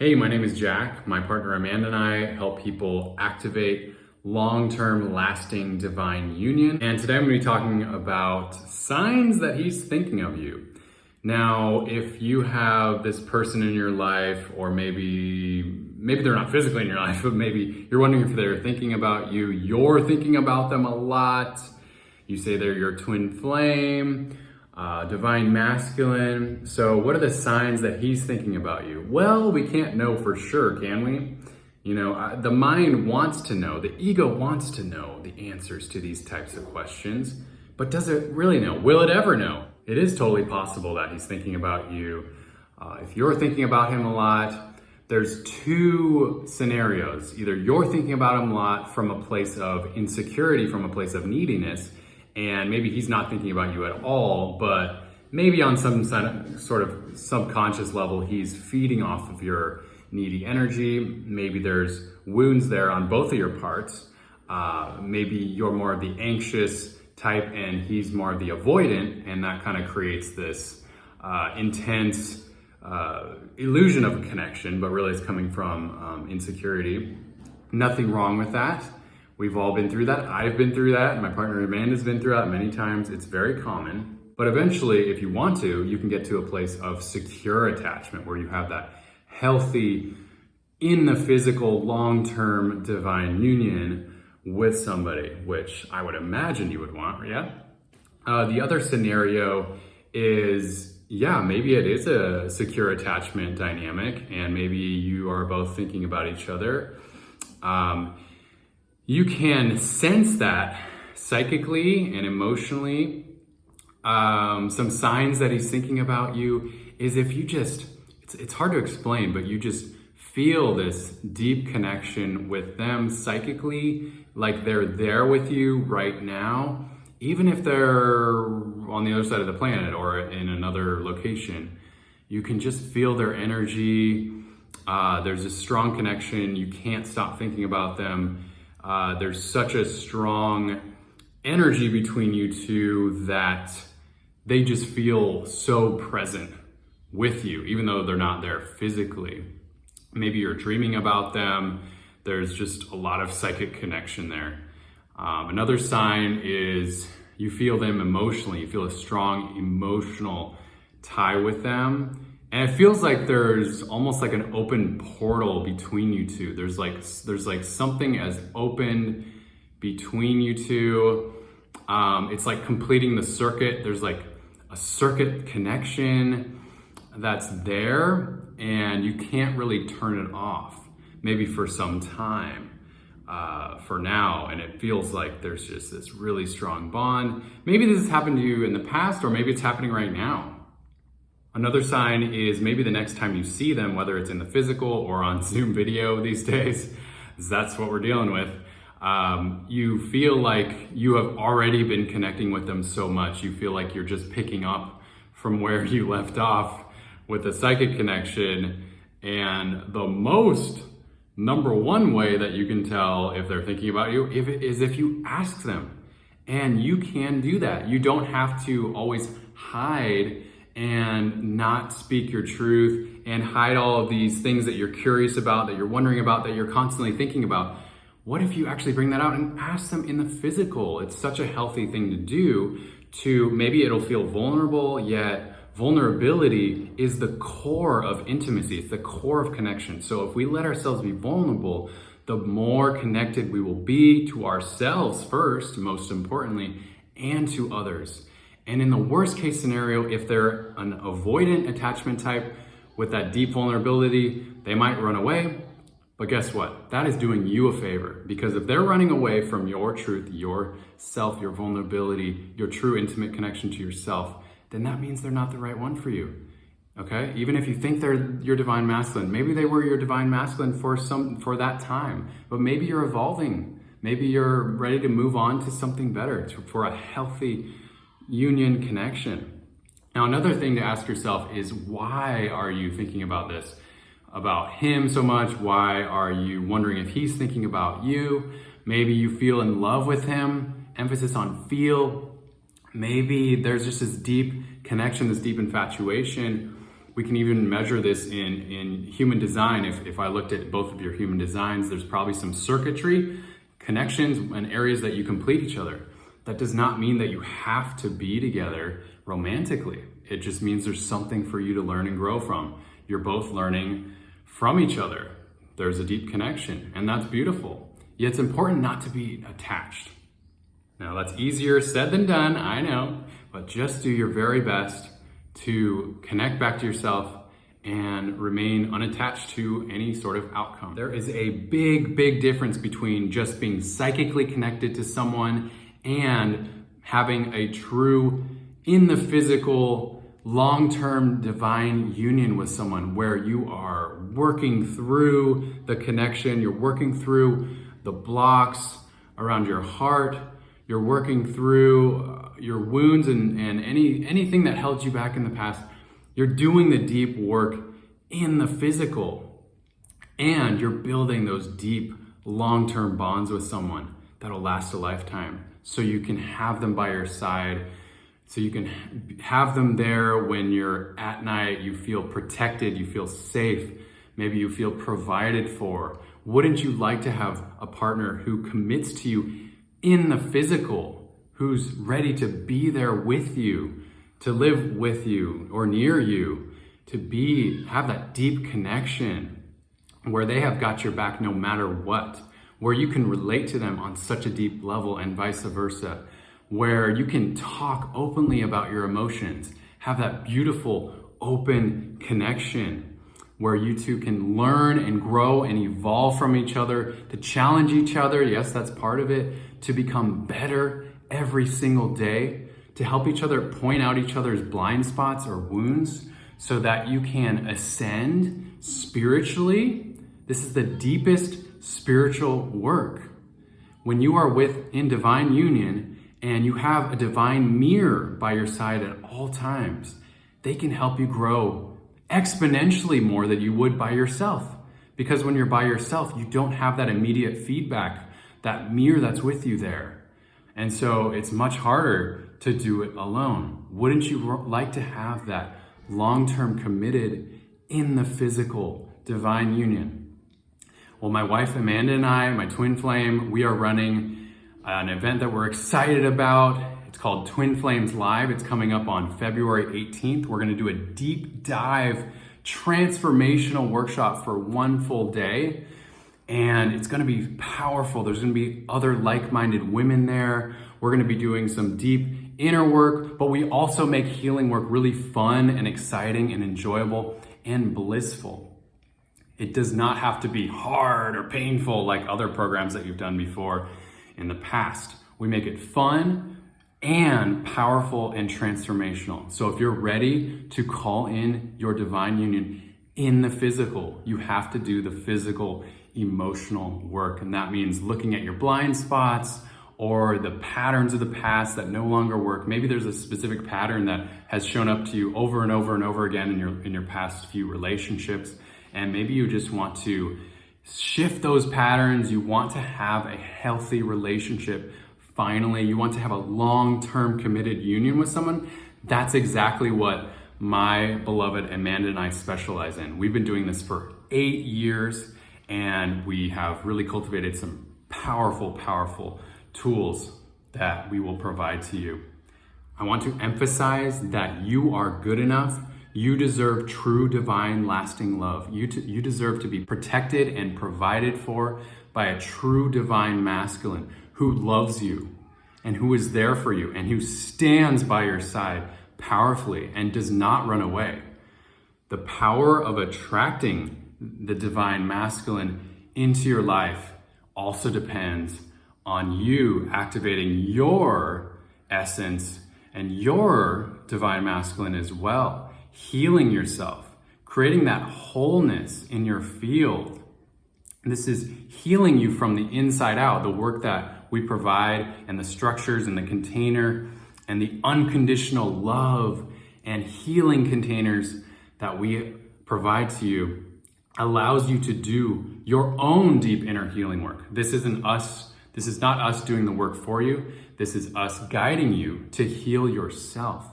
Hey, my name is Jack. My partner Amanda and I help people activate long-term lasting divine union. And today I'm going to be talking about signs that he's thinking of you. Now, if you have this person in your life, or maybe they're not physically in your life, but maybe you're wondering if they're thinking about you, you're thinking about them a lot. You say they're your twin flame, divine masculine. So what are the signs that he's thinking about you? Well, we can't know for sure, can we? You know, the mind wants to know, the ego wants to know the answers to these types of questions, but does it really know? Will it ever know? It is totally possible that he's thinking about you. If you're thinking about him a lot, there's two scenarios. Either you're thinking about him a lot from a place of insecurity, from a place of neediness, and maybe he's not thinking about you at all, but maybe on some sort of subconscious level, he's feeding off of your needy energy. Maybe there's wounds there on both of your parts. Maybe you're more of the anxious type and he's more of the avoidant, and that kind of creates this intense illusion of a connection, but really it's coming from insecurity. Nothing wrong with that. We've all been through that. I've been through that. My partner Amanda's been through that many times. It's very common. But eventually, if you want to, you can get to a place of secure attachment where you have that healthy, in the physical, long-term divine union with somebody, which I would imagine you would want, yeah? The other scenario is, maybe it is a secure attachment dynamic, and maybe you are both thinking about each other. You can sense that psychically and emotionally. Some signs that he's thinking about you is if you just, it's hard to explain, but you just feel this deep connection with them psychically, like they're there with you right now, even if they're on the other side of the planet or in another location. You can just feel their energy. There's a strong connection. You can't stop thinking about them. There's such a strong energy between you two that they just feel so present with you, even though they're not there physically. Maybe you're dreaming about them. There's just a lot of psychic connection there. Another sign is you feel them emotionally. You feel a strong emotional tie with them. And it feels like there's almost like an open portal between you two. There's like something as open between you two. It's like completing the circuit. There's like a circuit connection that's there, and you can't really turn it off. Maybe for some time, for now, and it feels like there's just this really strong bond. Maybe this has happened to you in the past, or maybe it's happening right now. Another sign is maybe the next time you see them, whether it's in the physical or on Zoom video these days, that's what we're dealing with. You feel like you have already been connecting with them so much. You feel like you're just picking up from where you left off with a psychic connection. And the number one way that you can tell if they're thinking about you is if you ask them. And you can do that. You don't have to always hide and not speak your truth and hide all of these things that you're curious about, that you're wondering about, that you're constantly thinking about. What if you actually bring that out and ask them in the physical? It's such a healthy thing to do. Maybe it'll feel vulnerable, yet vulnerability is the core of intimacy. It's the core of connection. So if we let ourselves be vulnerable, the more connected we will be to ourselves first, most importantly, and to others. And in the worst case scenario, if they're an avoidant attachment type with that deep vulnerability, they might run away. But guess what? That is doing you a favor, because if they're running away from your truth, yourself, your vulnerability, your true intimate connection to yourself, then that means they're not the right one for you. Okay? Even if you think they're your divine masculine, maybe they were your divine masculine for that time, but maybe you're evolving. Maybe you're ready to move on to something better, for a healthy union connection. Now, another thing to ask yourself is, why are you thinking about this, about him so much? Why are you wondering if he's thinking about you? Maybe you feel in love with him, emphasis on feel. Maybe there's just this deep connection, this deep infatuation. We can even measure this in human design. If I looked at both of your human designs, there's probably some circuitry, connections, and areas that you complete each other. That does not mean that you have to be together romantically. It just means there's something for you to learn and grow from. You're both learning from each other. There's a deep connection, and that's beautiful. Yet it's important not to be attached. Now, that's easier said than done, I know, but just do your very best to connect back to yourself and remain unattached to any sort of outcome. There is a big, big difference between just being psychically connected to someone and having a true, in the physical, long-term divine union with someone where you are working through the connection, you're working through the blocks around your heart, you're working through your wounds and anything that held you back in the past. You're doing the deep work in the physical, and you're building those deep, long-term bonds with someone that'll last a lifetime. So you can have them by your side, so you can have them there when you're at night, you feel protected, you feel safe, maybe you feel provided for. Wouldn't you like to have a partner who commits to you in the physical, who's ready to be there with you, to live with you or near you, to have that deep connection where they have got your back no matter what, where you can relate to them on such a deep level and vice versa, where you can talk openly about your emotions, have that beautiful open connection where you two can learn and grow and evolve from each other, to challenge each other, yes, that's part of it, to become better every single day, to help each other point out each other's blind spots or wounds so that you can ascend spiritually. This is the deepest spiritual work. When you are in divine union and you have a divine mirror by your side at all times, they can help you grow exponentially more than you would by yourself. Because when you're by yourself, you don't have that immediate feedback, that mirror that's with you there. And so it's much harder to do it alone. Wouldn't you like to have that long-term committed in the physical divine union? Well, my wife Amanda and I, my twin flame, we are running an event that we're excited about. It's called Twin Flames Live. It's coming up on February 18th. We're gonna do a deep dive transformational workshop for one full day. And it's gonna be powerful. There's gonna be other like-minded women there. We're gonna be doing some deep inner work, but we also make healing work really fun and exciting and enjoyable and blissful. It does not have to be hard or painful like other programs that you've done before in the past. We make it fun and powerful and transformational. So if you're ready to call in your divine union in the physical, you have to do the physical emotional work. And that means looking at your blind spots or the patterns of the past that no longer work. Maybe there's a specific pattern that has shown up to you over and over and over again in your past few relationships. And maybe you just want to shift those patterns. You want to have a healthy relationship. Finally, you want to have a long-term committed union with someone. That's exactly what my beloved Amanda and I specialize in. We've been doing this for 8 years, and we have really cultivated some powerful, powerful tools that we will provide to you. I want to emphasize that you are good enough. You deserve true, divine, lasting love. You deserve to be protected and provided for by a true, divine masculine who loves you and who is there for you and who stands by your side powerfully and does not run away. The power of attracting the divine masculine into your life also depends on you activating your essence and your divine masculine as well, healing yourself, creating that wholeness in your field. This is healing you from the inside out, the work that we provide and the structures and the container and the unconditional love and healing containers that we provide to you allows you to do your own deep inner healing work. This is not us doing the work for you. This is us guiding you to heal yourself.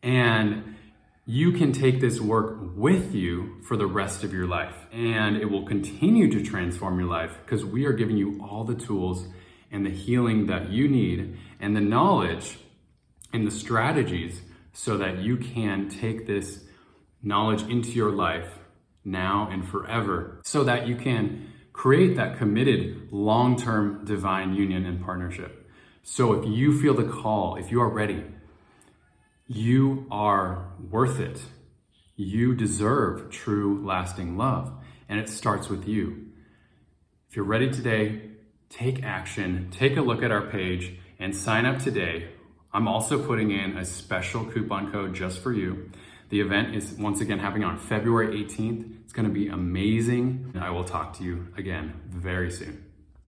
And you can take this work with you for the rest of your life, and it will continue to transform your life because we are giving you all the tools and the healing that you need and the knowledge and the strategies so that you can take this knowledge into your life now and forever so that you can create that committed long-term divine union and partnership. So if you feel the call, if you are ready, you are worth it. You deserve true, lasting love. And it starts with you. If you're ready today, take action, take a look at our page, and sign up today. I'm also putting in a special coupon code just for you. The event is once again happening on February 18th. It's going to be amazing. And I will talk to you again very soon.